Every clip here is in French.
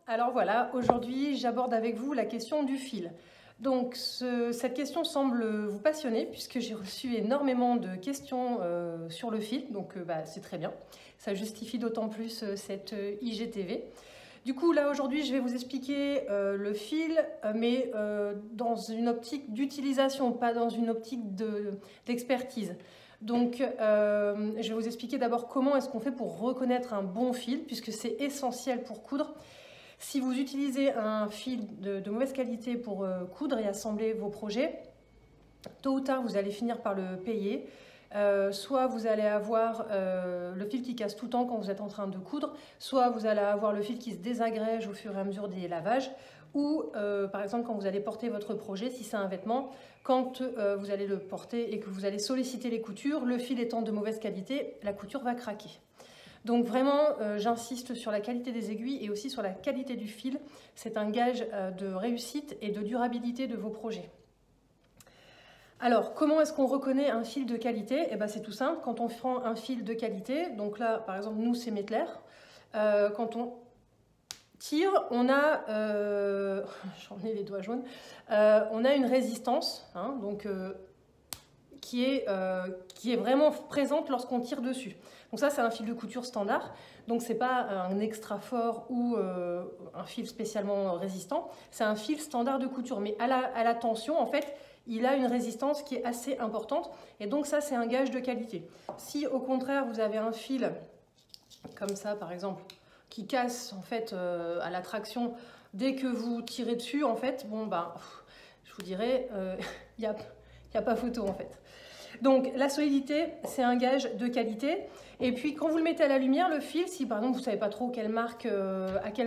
Alors voilà, aujourd'hui j'aborde avec vous la question du fil. Donc cette question semble vous passionner puisque j'ai reçu énormément de questions sur le fil, donc c'est très bien. Ça justifie d'autant plus cette IGTV. Du coup là aujourd'hui je vais vous expliquer le fil, mais dans une optique d'utilisation, pas dans une optique d'expertise. Donc je vais vous expliquer d'abord comment est-ce qu'on fait pour reconnaître un bon fil, puisque c'est essentiel pour coudre. Si vous utilisez un fil de mauvaise qualité pour coudre et assembler vos projets, tôt ou tard vous allez finir par le payer. Soit vous allez avoir le fil qui casse tout le temps quand vous êtes en train de coudre, soit vous allez avoir le fil qui se désagrège au fur et à mesure des lavages, ou par exemple quand vous allez porter votre projet, si c'est un vêtement, quand vous allez le porter et que vous allez solliciter les coutures, le fil étant de mauvaise qualité, la couture va craquer. Donc vraiment, j'insiste sur la qualité des aiguilles et aussi sur la qualité du fil. C'est un gage de réussite et de durabilité de vos projets. Alors, comment est-ce qu'on reconnaît un fil de qualité? Eh ben, c'est tout simple, quand on prend un fil de qualité, donc là, par exemple, nous, c'est Mettler, quand on tire, on a, j'en ai les doigts jaunes, on a une résistance, hein, donc, qui est vraiment présente lorsqu'on tire dessus. Donc ça, c'est un fil de couture standard, donc c'est pas un extra fort ou un fil spécialement résistant, c'est un fil standard de couture, mais à la tension, en fait, il a une résistance qui est assez importante, et donc ça, c'est un gage de qualité. Si au contraire, vous avez un fil comme ça, par exemple, qui casse en fait à la traction dès que vous tirez dessus, en fait, bon, je vous dirais, il n'y a pas photo, en fait. Donc la solidité, c'est un gage de qualité. Et puis quand vous le mettez à la lumière, le fil, si par exemple vous ne savez pas trop à quelle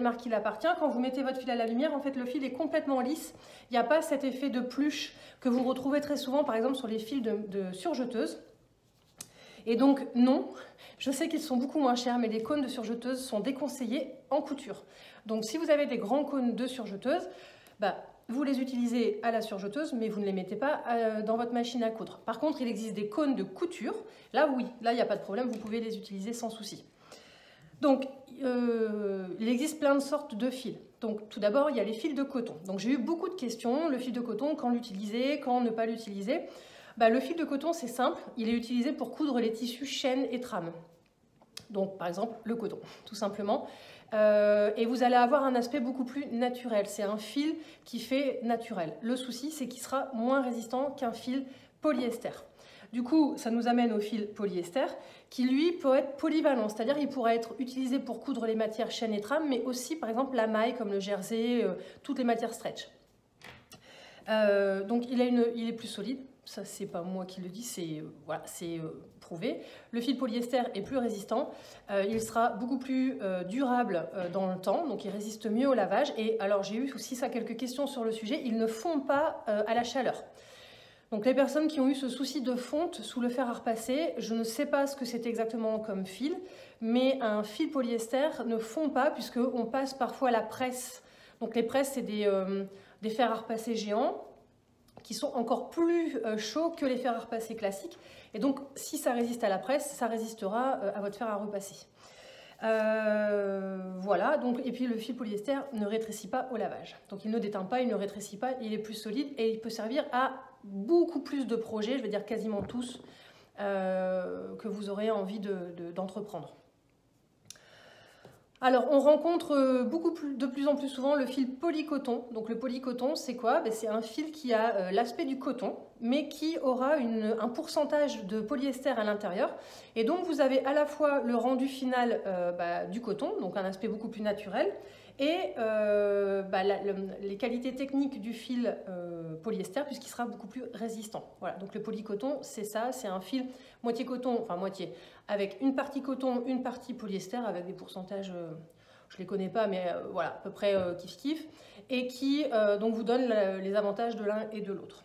marque il appartient, quand vous mettez votre fil à la lumière, en fait le fil est complètement lisse. Il n'y a pas cet effet de pluche que vous retrouvez très souvent par exemple sur les fils de surjeteuses. Et donc non, je sais qu'ils sont beaucoup moins chers, mais les cônes de surjeteuse sont déconseillés en couture. Donc si vous avez des grands cônes de surjeteuse, vous les utilisez à la surjeteuse, mais vous ne les mettez pas dans votre machine à coudre. Par contre, il existe des cônes de couture. Là, oui, là, il n'y a pas de problème, vous pouvez les utiliser sans souci. Donc, il existe plein de sortes de fils. Donc, tout d'abord, il y a les fils de coton. Donc, j'ai eu beaucoup de questions. Le fil de coton, quand l'utiliser, quand ne pas l'utiliser. Le fil de coton, c'est simple. Il est utilisé pour coudre les tissus chaînes et trames. Donc, par exemple, le coton, tout simplement. Et vous allez avoir un aspect beaucoup plus naturel. C'est un fil qui fait naturel. Le souci, c'est qu'il sera moins résistant qu'un fil polyester. Du coup, ça nous amène au fil polyester, qui lui peut être polyvalent, c'est-à-dire il pourra être utilisé pour coudre les matières chaînes et trames, mais aussi par exemple la maille comme le jersey, toutes les matières stretch. Donc il est plus solide. Ça, c'est pas moi qui le dis, c'est prouvé. Le fil polyester est plus résistant, il sera beaucoup plus durable dans le temps, donc il résiste mieux au lavage. Et alors, j'ai eu aussi quelques questions sur le sujet, ils ne fondent pas à la chaleur. Donc les personnes qui ont eu ce souci de fonte sous le fer à repasser, je ne sais pas ce que c'est exactement comme fil, mais un fil polyester ne fond pas puisqu'on passe parfois à la presse. Donc les presses, c'est des fers à repasser géants, qui sont encore plus chauds que les fers à repasser classiques. Et donc, si ça résiste à la presse, ça résistera à votre fer à repasser. Voilà, donc, et puis le fil polyester ne rétrécit pas au lavage. Donc, il ne déteint pas, il ne rétrécit pas, il est plus solide et il peut servir à beaucoup plus de projets, je vais dire quasiment tous, que vous aurez envie d'entreprendre. Alors, on rencontre de plus en plus souvent le fil polycoton. Donc, le polycoton, c'est quoi? C'est un fil qui a l'aspect du coton, mais qui aura un pourcentage de polyester à l'intérieur. Et donc, vous avez à la fois le rendu final du coton, donc un aspect beaucoup plus naturel, et les qualités techniques du fil polyester, puisqu'il sera beaucoup plus résistant. Voilà, donc le polycoton, c'est ça, c'est un fil moitié coton, enfin moitié, avec une partie coton, une partie polyester, avec des pourcentages, je ne les connais pas, mais voilà, à peu près kiff-kiff, et qui donc vous donne les avantages de l'un et de l'autre.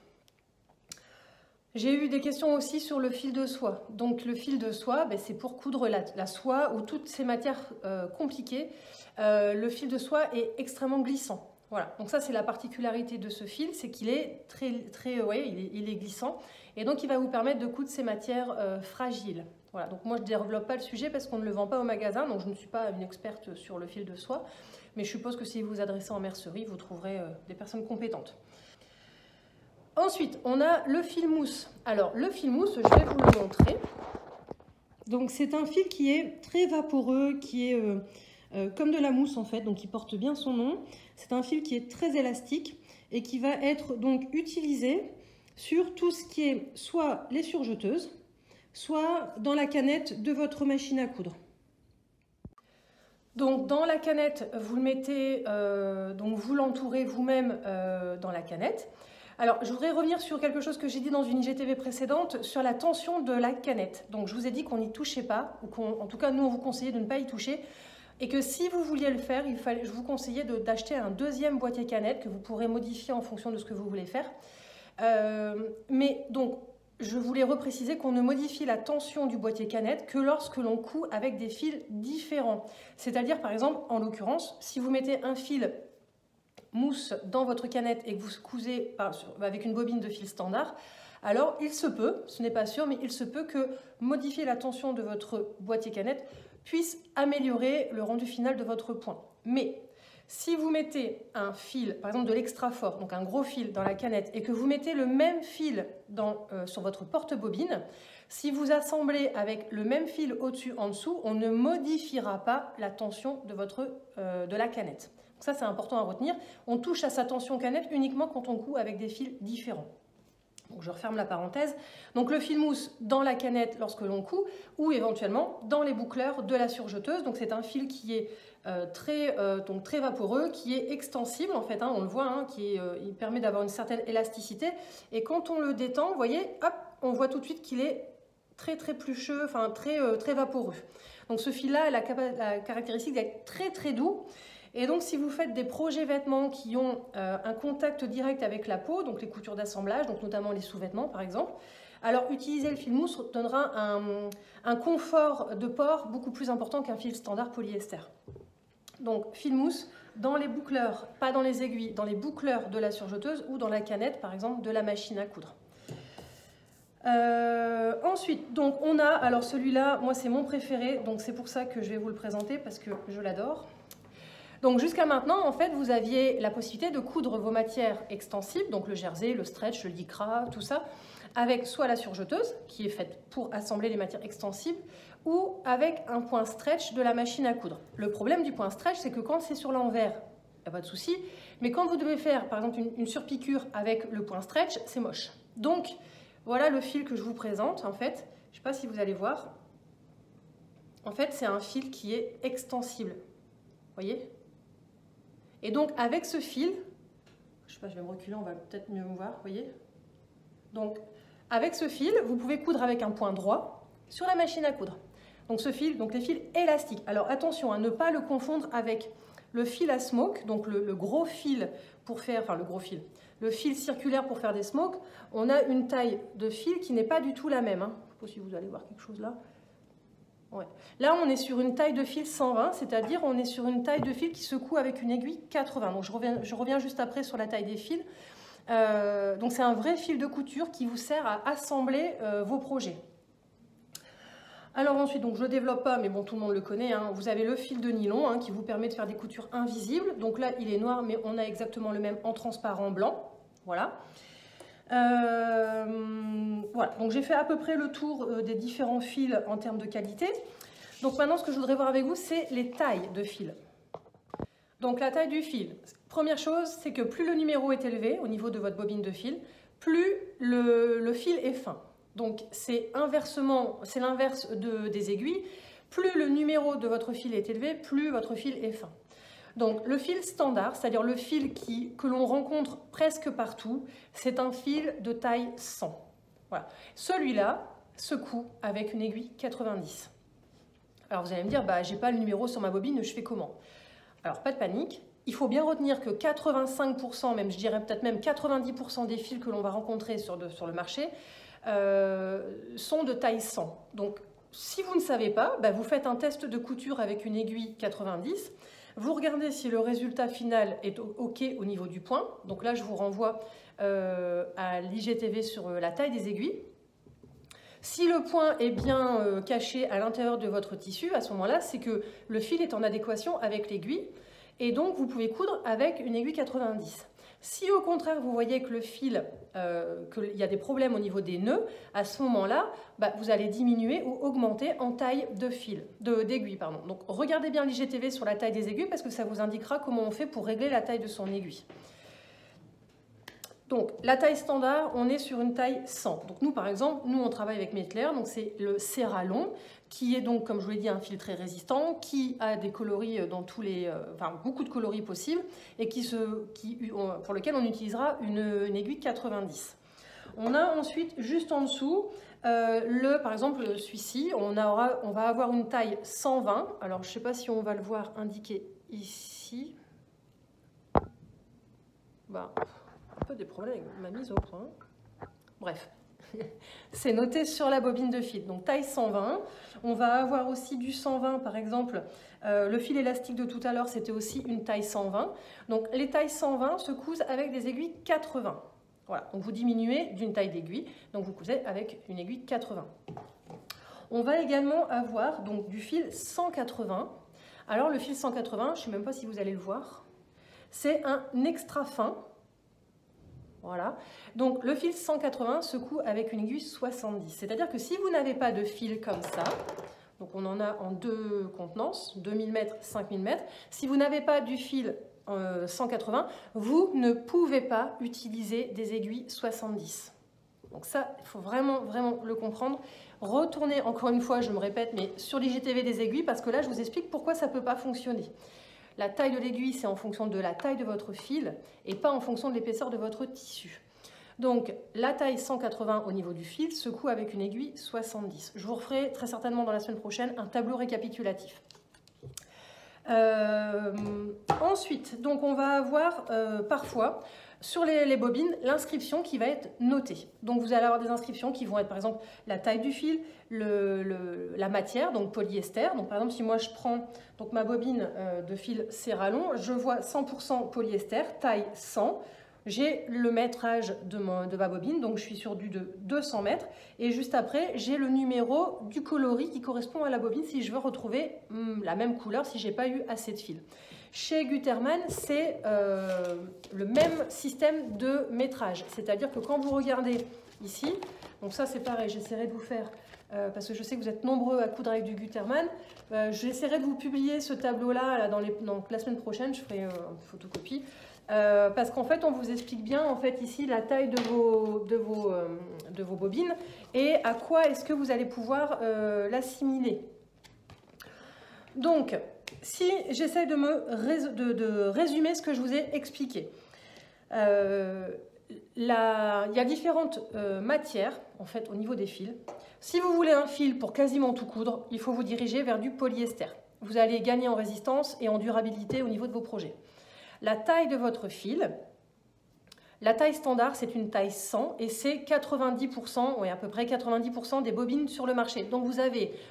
J'ai eu des questions aussi sur le fil de soie. Donc le fil de soie, c'est pour coudre la soie ou toutes ces matières compliquées. Le fil de soie est extrêmement glissant. Voilà, donc ça c'est la particularité de ce fil, c'est qu'il est il est glissant et donc il va vous permettre de coudre ces matières fragiles. Voilà, donc moi je ne développe pas le sujet parce qu'on ne le vend pas au magasin, donc je ne suis pas une experte sur le fil de soie, mais je suppose que si vous vous adressez en mercerie, vous trouverez des personnes compétentes. Ensuite, on a le fil mousse. Alors le fil mousse, je vais vous le montrer. Donc c'est un fil qui est très vaporeux, qui est comme de la mousse en fait, donc il porte bien son nom. C'est un fil qui est très élastique et qui va être donc utilisé sur tout ce qui est soit les surjeteuses, soit dans la canette de votre machine à coudre. Donc dans la canette, vous le mettez, donc vous l'entourez vous-même dans la canette. Alors, je voudrais revenir sur quelque chose que j'ai dit dans une IGTV précédente, sur la tension de la canette. Donc, je vous ai dit qu'on n'y touchait pas, ou en tout cas, nous, on vous conseillait de ne pas y toucher, et que si vous vouliez le faire, je vous conseillais d'acheter un deuxième boîtier canette que vous pourrez modifier en fonction de ce que vous voulez faire. Mais donc, je voulais repréciser qu'on ne modifie la tension du boîtier canette que lorsque l'on coud avec des fils différents. C'est-à-dire, par exemple, en l'occurrence, si vous mettez un fil mousse dans votre canette et que vous cousez avec une bobine de fil standard, alors il se peut, ce n'est pas sûr, mais il se peut que modifier la tension de votre boîtier canette puisse améliorer le rendu final de votre point. Mais si vous mettez un fil, par exemple de l'extra fort, donc un gros fil dans la canette, et que vous mettez le même fil sur votre porte-bobine, si vous assemblez avec le même fil au-dessus, en dessous, on ne modifiera pas la tension de la canette. Ça, c'est important à retenir. On touche à sa tension canette uniquement quand on coud avec des fils différents. Donc, je referme la parenthèse. Donc, le fil mousse dans la canette lorsque l'on coud ou éventuellement dans les boucleurs de la surjeteuse. Donc, c'est un fil qui est très vaporeux, qui est extensible en fait. On le voit, il permet d'avoir une certaine élasticité. Et quand on le détend, vous voyez, hop, on voit tout de suite qu'il est très plucheux, enfin très vaporeux. Donc, ce fil-là a la caractéristique d'être très doux. Et donc, si vous faites des projets vêtements qui ont un contact direct avec la peau, donc les coutures d'assemblage, donc notamment les sous-vêtements par exemple, alors utiliser le fil mousse donnera un confort de port beaucoup plus important qu'un fil standard polyester. Donc, fil mousse dans les boucleurs, pas dans les aiguilles, dans les boucleurs de la surjeteuse ou dans la canette par exemple de la machine à coudre. Ensuite, donc on a, alors celui-là, moi c'est mon préféré, donc c'est pour ça que je vais vous le présenter parce que je l'adore. Donc jusqu'à maintenant, en fait, vous aviez la possibilité de coudre vos matières extensibles, donc le jersey, le stretch, le lycra, tout ça, avec soit la surjeteuse, qui est faite pour assembler les matières extensibles, ou avec un point stretch de la machine à coudre. Le problème du point stretch, c'est que quand c'est sur l'envers, il n'y a pas de souci, mais quand vous devez faire, par exemple, une surpiqûre avec le point stretch, c'est moche. Donc, voilà le fil que je vous présente, en fait. Je ne sais pas si vous allez voir. En fait, c'est un fil qui est extensible. Vous voyez ? Et donc, avec ce fil, je sais pas, je vais me reculer, on va peut-être mieux me voir, vous voyez. Donc, avec ce fil, vous pouvez coudre avec un point droit sur la machine à coudre. Donc, ce fil, donc les fils élastiques. Alors, attention à ne pas le confondre avec le fil à smoke, donc le gros fil pour faire, enfin le gros fil, le fil circulaire pour faire des smokes. On a une taille de fil qui n'est pas du tout la même. Je ne sais pas si vous allez voir quelque chose là. Ouais. Là, on est sur une taille de fil 120, c'est-à-dire on est sur une taille de fil qui se coud avec une aiguille 80. Donc, je reviens juste après sur la taille des fils. Donc, c'est un vrai fil de couture qui vous sert à assembler vos projets. Alors ensuite, donc, je ne le développe pas, mais bon, tout le monde le connaît. Vous avez le fil de nylon qui vous permet de faire des coutures invisibles. Donc là, il est noir, mais on a exactement le même en transparent blanc. Voilà. Voilà, donc j'ai fait à peu près le tour des différents fils en termes de qualité. Donc maintenant, ce que je voudrais voir avec vous, c'est les tailles de fil. Donc la taille du fil. Première chose, c'est que plus le numéro est élevé au niveau de votre bobine de fil, plus le fil est fin. Donc c'est inversement, c'est l'inverse des aiguilles. Plus le numéro de votre fil est élevé, plus votre fil est fin. Donc le fil standard, c'est-à-dire le fil que l'on rencontre presque partout, c'est un fil de taille 100. Voilà. Celui-là se coud avec une aiguille 90. Alors vous allez me dire, bah, j'ai pas le numéro sur ma bobine, je fais comment? Alors pas de panique, il faut bien retenir que 85%, même je dirais peut-être même 90% des fils que l'on va rencontrer sur le marché sont de taille 100. Donc si vous ne savez pas, bah, vous faites un test de couture avec une aiguille 90. Vous regardez si le résultat final est OK au niveau du point. Donc là, je vous renvoie à l'IGTV sur la taille des aiguilles. Si le point est bien caché à l'intérieur de votre tissu, à ce moment-là, c'est que le fil est en adéquation avec l'aiguille. Et donc, vous pouvez coudre avec une aiguille 90. Si au contraire, vous voyez que le fil, qu'il y a des problèmes au niveau des nœuds, à ce moment-là, vous allez diminuer ou augmenter en taille de fil, d'aiguille. Donc, regardez bien l'IGTV sur la taille des aiguilles parce que ça vous indiquera comment on fait pour régler la taille de son aiguille. Donc, la taille standard, on est sur une taille 100. Donc, nous, par exemple, on travaille avec Mettler, donc c'est le Serralon, qui est donc, comme je vous l'ai dit, un fil très résistant, qui a des coloris dans tous les... beaucoup de coloris possibles, et pour lequel on utilisera une aiguille 90. On a ensuite, juste en dessous, par exemple, celui-ci, on va avoir une taille 120. Alors, je ne sais pas si on va le voir indiqué ici. Un peu des problèmes avec ma mise au point. Bref, c'est noté sur la bobine de fil. Donc taille 120. On va avoir aussi du 120 par exemple. Le fil élastique de tout à l'heure, c'était aussi une taille 120. Donc les tailles 120 se cousent avec des aiguilles 80. Voilà, donc vous diminuez d'une taille d'aiguille, donc vous cousez avec une aiguille 80. On va également avoir donc du fil 180. Alors le fil 180, je ne sais même pas si vous allez le voir, c'est un extra fin. Voilà, donc le fil 180 se coud avec une aiguille 70. C'est-à-dire que si vous n'avez pas de fil comme ça, donc on en a en deux contenances, 2000 mètres, 5000 mètres, si vous n'avez pas du fil 180, vous ne pouvez pas utiliser des aiguilles 70. Donc ça, il faut vraiment le comprendre. Retournez, encore une fois, je me répète, mais sur l'IGTV des aiguilles, parce que là, je vous explique pourquoi ça ne peut pas fonctionner. La taille de l'aiguille, c'est en fonction de la taille de votre fil et pas en fonction de l'épaisseur de votre tissu. Donc, la taille 180 au niveau du fil se coud avec une aiguille 70. Je vous referai très certainement dans la semaine prochaine un tableau récapitulatif. Ensuite, donc on va avoir parfois sur les bobines l'inscription qui va être notée. Donc vous allez avoir des inscriptions qui vont être par exemple la taille du fil, la matière, donc polyester. Donc par exemple si moi je prends donc ma bobine de fil Serralon, je vois 100% polyester, taille 100. J'ai le métrage de ma bobine, donc je suis sur du de 200 mètres. Et juste après, j'ai le numéro du coloris qui correspond à la bobine si je veux retrouver la même couleur si je n'ai pas eu assez de fil. Chez Gutermann, c'est le même système de métrage. C'est-à-dire que quand vous regardez ici, donc ça c'est pareil, j'essaierai de vous faire, parce que je sais que vous êtes nombreux à coudre avec du Gutermann, j'essaierai de vous publier ce tableau-là donc la semaine prochaine, je ferai une photocopie. Parce qu'en fait, on vous explique bien en fait ici la taille de vos bobines et à quoi est-ce que vous allez pouvoir l'assimiler. Donc, si j'essaie de résumer ce que je vous ai expliqué, il y a différentes matières en fait au niveau des fils. Si vous voulez un fil pour quasiment tout coudre, il faut vous diriger vers du polyester. Vous allez gagner en résistance et en durabilité au niveau de vos projets. La taille de votre fil, la taille standard, c'est une taille 100 et c'est 90%, oui, à peu près 90% des bobines sur le marché. Donc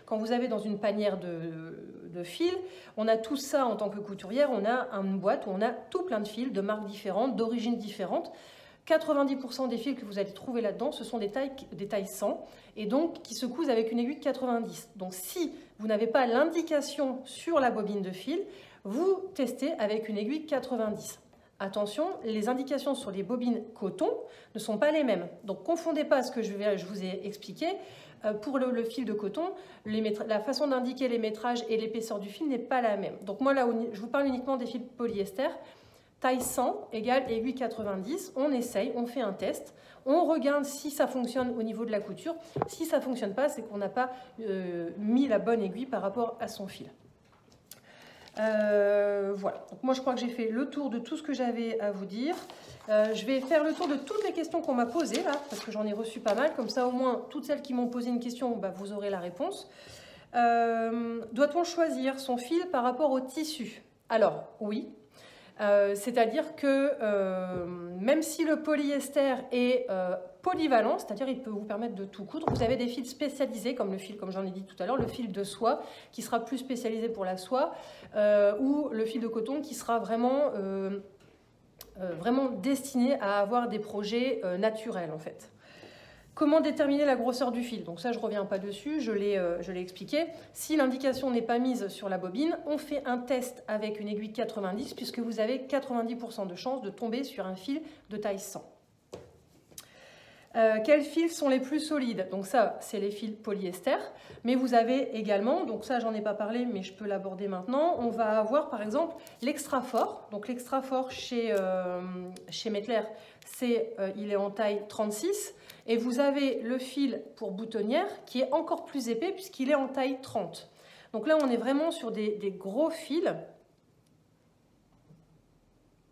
quand vous avez dans une panière de fils, on a tout ça en tant que couturière, on a une boîte où on a tout plein de fils de marques différentes, d'origines différentes. 90% des fils que vous allez trouver là-dedans, ce sont des tailles 100 et donc qui se cousent avec une aiguille de 90. Donc si vous n'avez pas l'indication sur la bobine de fil, vous testez avec une aiguille 90. Attention, les indications sur les bobines coton ne sont pas les mêmes. Donc, confondez pas ce que je vous ai expliqué. Pour le fil de coton, la façon d'indiquer les métrages et l'épaisseur du fil n'est pas la même. Donc, moi, là, je vous parle uniquement des fils polyester. Taille 100 égale aiguille 90. On essaye, on fait un test. On regarde si ça fonctionne au niveau de la couture. Si ça ne fonctionne pas, c'est qu'on n'a pas mis la bonne aiguille par rapport à son fil. Voilà, donc moi je crois que j'ai fait le tour de tout ce que j'avais à vous dire. Je vais faire le tour de toutes les questions qu'on m'a posées là, parce que j'en ai reçu pas mal, comme ça au moins toutes celles qui m'ont posé une question, vous aurez la réponse. Doit-on choisir son fil par rapport au tissu? Alors oui, c'est-à-dire que même si le polyester est polyvalent, c'est-à-dire il peut vous permettre de tout coudre. Vous avez des fils spécialisés, comme le fil, comme j'en ai dit tout à l'heure, le fil de soie, qui sera plus spécialisé pour la soie, ou le fil de coton qui sera vraiment, vraiment destiné à avoir des projets naturels en fait. Comment déterminer la grosseur du fil? Donc ça, je ne reviens pas dessus, je l'ai expliqué. Si l'indication n'est pas mise sur la bobine, on fait un test avec une aiguille 90, puisque vous avez 90% de chance de tomber sur un fil de taille 100. Quels fils sont les plus solides? Donc ça, c'est les fils polyester. Mais vous avez également, donc ça, j'en ai pas parlé, mais je peux l'aborder maintenant. On va avoir, par exemple, l'extra fort. Donc l'extra fort chez Mettler, il est en taille 36. Et vous avez le fil pour boutonnière qui est encore plus épais puisqu'il est en taille 30. Donc là, on est vraiment sur des gros fils.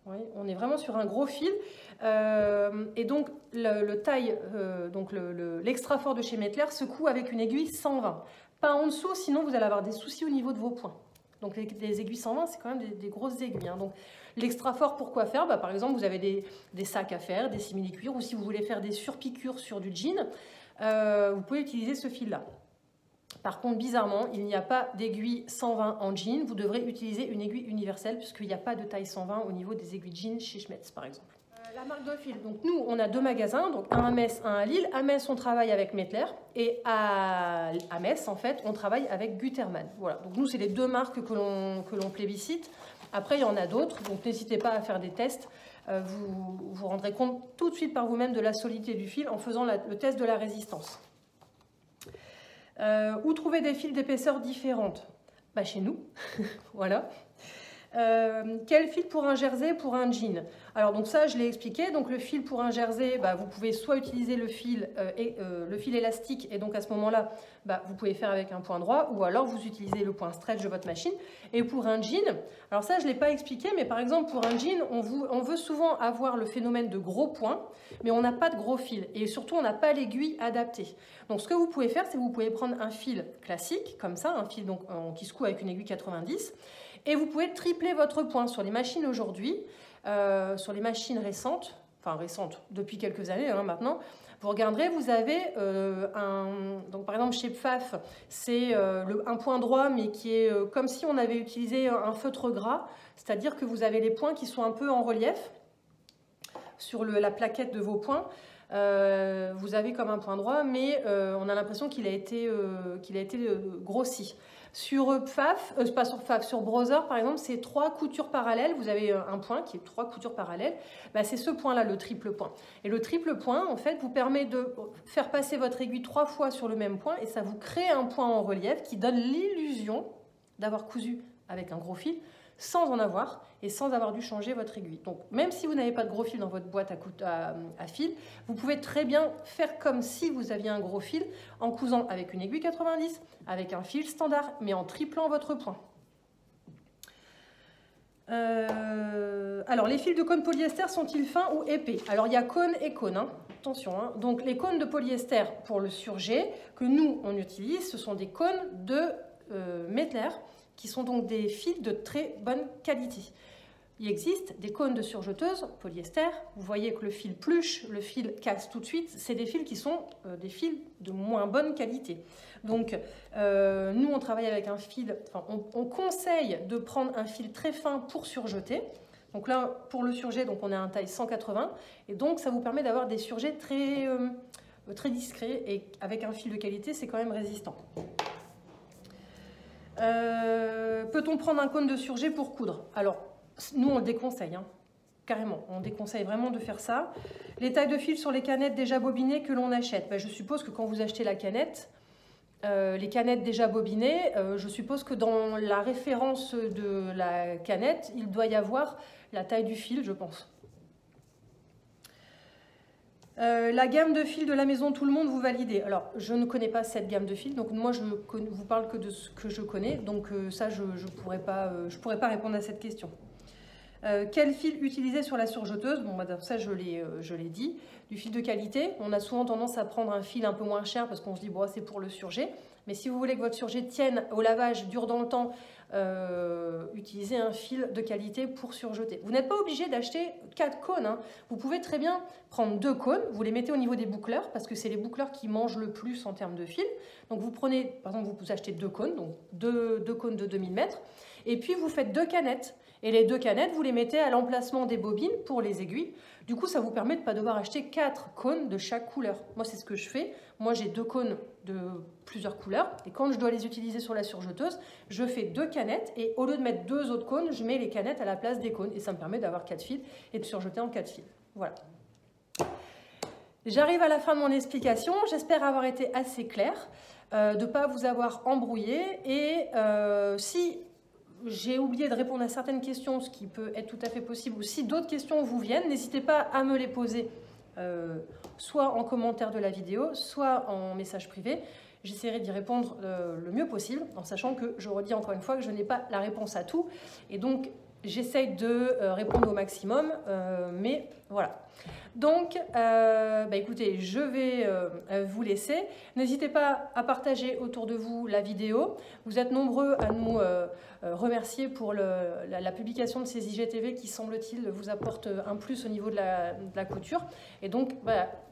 Oui, on est vraiment sur un gros fil. Et donc, l'extra fort de chez Mettler se coud avec une aiguille 120. Pas en dessous, sinon vous allez avoir des soucis au niveau de vos points. Donc les aiguilles 120, c'est quand même des grosses aiguilles. Hein. Donc l'extra fort, pourquoi faire? Par exemple, vous avez des sacs à faire, des simili-cuirs, ou si vous voulez faire des surpiqûres sur du jean, vous pouvez utiliser ce fil-là. Par contre, bizarrement, il n'y a pas d'aiguille 120 en jean. Vous devrez utiliser une aiguille universelle puisqu'il n'y a pas de taille 120 au niveau des aiguilles jean chez Schmetz, par exemple. La marque de fil. Donc nous, on a deux magasins, donc un à Metz, un à Lille. À Metz, on travaille avec Mettler et à Metz, en fait, on travaille avec Gutermann. Voilà. Donc nous, c'est les deux marques que l'on plébiscite. Après, il y en a d'autres, donc n'hésitez pas à faire des tests. Vous vous rendrez compte tout de suite par vous-même de la solidité du fil en faisant le test de la résistance. Où trouver des fils d'épaisseur différentes? Chez nous, voilà. Quel fil pour un jersey, pour un jean? Alors donc ça, je l'ai expliqué. Donc le fil pour un jersey, vous pouvez soit utiliser le fil élastique et donc à ce moment-là, vous pouvez faire avec un point droit, ou alors vous utilisez le point stretch de votre machine. Et pour un jean, alors ça, je ne l'ai pas expliqué, mais par exemple pour un jean, on veut souvent avoir le phénomène de gros points, mais on n'a pas de gros fil et surtout on n'a pas l'aiguille adaptée. Donc ce que vous pouvez faire, c'est que vous pouvez prendre un fil classique, comme ça, un fil donc, qui se coud avec une aiguille 90. Et vous pouvez tripler votre point sur les machines aujourd'hui, sur les machines récentes, enfin récentes depuis quelques années maintenant. Vous regarderez, vous avez donc par exemple chez Pfaff, c'est un point droit mais qui est comme si on avait utilisé un feutre gras, c'est-à-dire que vous avez les points qui sont un peu en relief sur la plaquette de vos points. Vous avez comme un point droit, mais on a l'impression qu'il a été grossi. Sur Pfaff, pas sur Pfaff, sur Brother par exemple, c'est 3 coutures parallèles. Vous avez un point qui est 3 coutures parallèles. C'est ce point-là, le triple point. Et le triple point, en fait, vous permet de faire passer votre aiguille 3 fois sur le même point et ça vous crée un point en relief qui donne l'illusion d'avoir cousu avec un gros fil sans en avoir et sans avoir dû changer votre aiguille. Donc même si vous n'avez pas de gros fil dans votre boîte à fil, vous pouvez très bien faire comme si vous aviez un gros fil en cousant avec une aiguille 90, avec un fil standard, mais en triplant votre point. Alors les fils de cône polyester sont-ils fins ou épais? Alors il y a cône et cône, hein. Attention. Hein. Donc les cônes de polyester pour le surjet que nous on utilise, ce sont des cônes de Mettler, qui sont donc des fils de très bonne qualité. Il existe des cônes de surjeteuse polyester. Vous voyez que le fil pluche, le fil casse tout de suite. C'est des fils qui sont des fils de moins bonne qualité. Donc, nous, on travaille avec un fil... on conseille de prendre un fil très fin pour surjeter. Donc là, pour le surjet, donc on a un taille 180. Et donc, ça vous permet d'avoir des surjets très discrets. Et avec un fil de qualité, c'est quand même résistant. Peut-on prendre un cône de surjet pour coudre? Alors, nous, on le déconseille, hein, carrément. On déconseille vraiment de faire ça. Les tailles de fil sur les canettes déjà bobinées que l'on achète. Je suppose que quand vous achetez la canette, les canettes déjà bobinées, je suppose que dans la référence de la canette, il doit y avoir la taille du fil, je pense. La gamme de fils de la maison Tout le Monde, vous validez? Alors, je ne connais pas cette gamme de fils, donc moi, je vous parle que de ce que je connais, donc ça, je pourrais pas répondre à cette question. Quel fil utiliser sur la surjeteuse? Bon, ça, je l'ai dit. Du fil de qualité. On a souvent tendance à prendre un fil un peu moins cher parce qu'on se dit, bon, c'est pour le surjet. Mais si vous voulez que votre surjet tienne au lavage, dure dans le temps, utilisez un fil de qualité pour surjeter. Vous n'êtes pas obligé d'acheter 4 cônes. Hein. Vous pouvez très bien prendre 2 cônes. Vous les mettez au niveau des boucleurs parce que c'est les boucleurs qui mangent le plus en termes de fil. Donc vous prenez, par exemple, vous achetez 2 cônes, donc 2 cônes de 2000 mètres. Et puis vous faites 2 canettes. Et les 2 canettes, vous les mettez à l'emplacement des bobines pour les aiguilles. Du coup, ça vous permet de ne pas devoir acheter 4 cônes de chaque couleur. Moi, c'est ce que je fais. Moi, j'ai 2 cônes de plusieurs couleurs. Et quand je dois les utiliser sur la surjeteuse, je fais 2 canettes. Et au lieu de mettre 2 autres cônes, je mets les canettes à la place des cônes. Et ça me permet d'avoir 4 fils et de surjeter en 4 fils. Voilà. J'arrive à la fin de mon explication. J'espère avoir été assez claire, de ne pas vous avoir embrouillé. Et si j'ai oublié de répondre à certaines questions, ce qui peut être tout à fait possible, ou si d'autres questions vous viennent, n'hésitez pas à me les poser, soit en commentaire de la vidéo, soit en message privé. J'essaierai d'y répondre le mieux possible, en sachant que, je redis encore une fois, que je n'ai pas la réponse à tout. Et donc, j'essaye de répondre au maximum, mais voilà. Donc, écoutez, je vais vous laisser. N'hésitez pas à partager autour de vous la vidéo. Vous êtes nombreux à nous remercier pour la publication de ces IGTV qui, semble-t-il, vous apporte un plus au niveau de la couture. Et donc,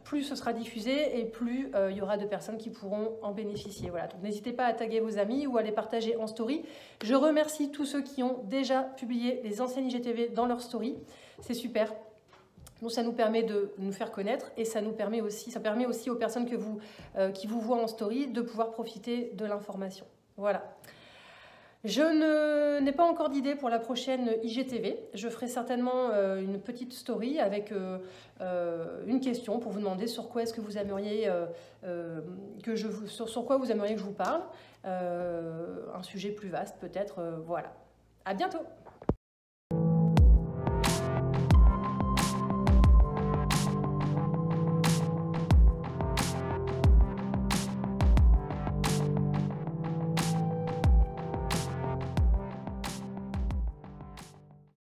plus ce sera diffusé et plus il y aura de personnes qui pourront en bénéficier. Voilà. Donc, n'hésitez pas à taguer vos amis ou à les partager en story. Je remercie tous ceux qui ont déjà publié les anciennes IGTV dans leur story. C'est super. Donc ça nous permet de nous faire connaître et ça permet aussi aux personnes qui vous voient en story de pouvoir profiter de l'information. Voilà. Je n'ai pas encore d'idée pour la prochaine IGTV. Je ferai certainement une petite story avec une question pour vous demander sur quoi est-ce que vous aimeriez sur quoi vous aimeriez que je vous parle. Un sujet plus vaste peut-être. Voilà. À bientôt.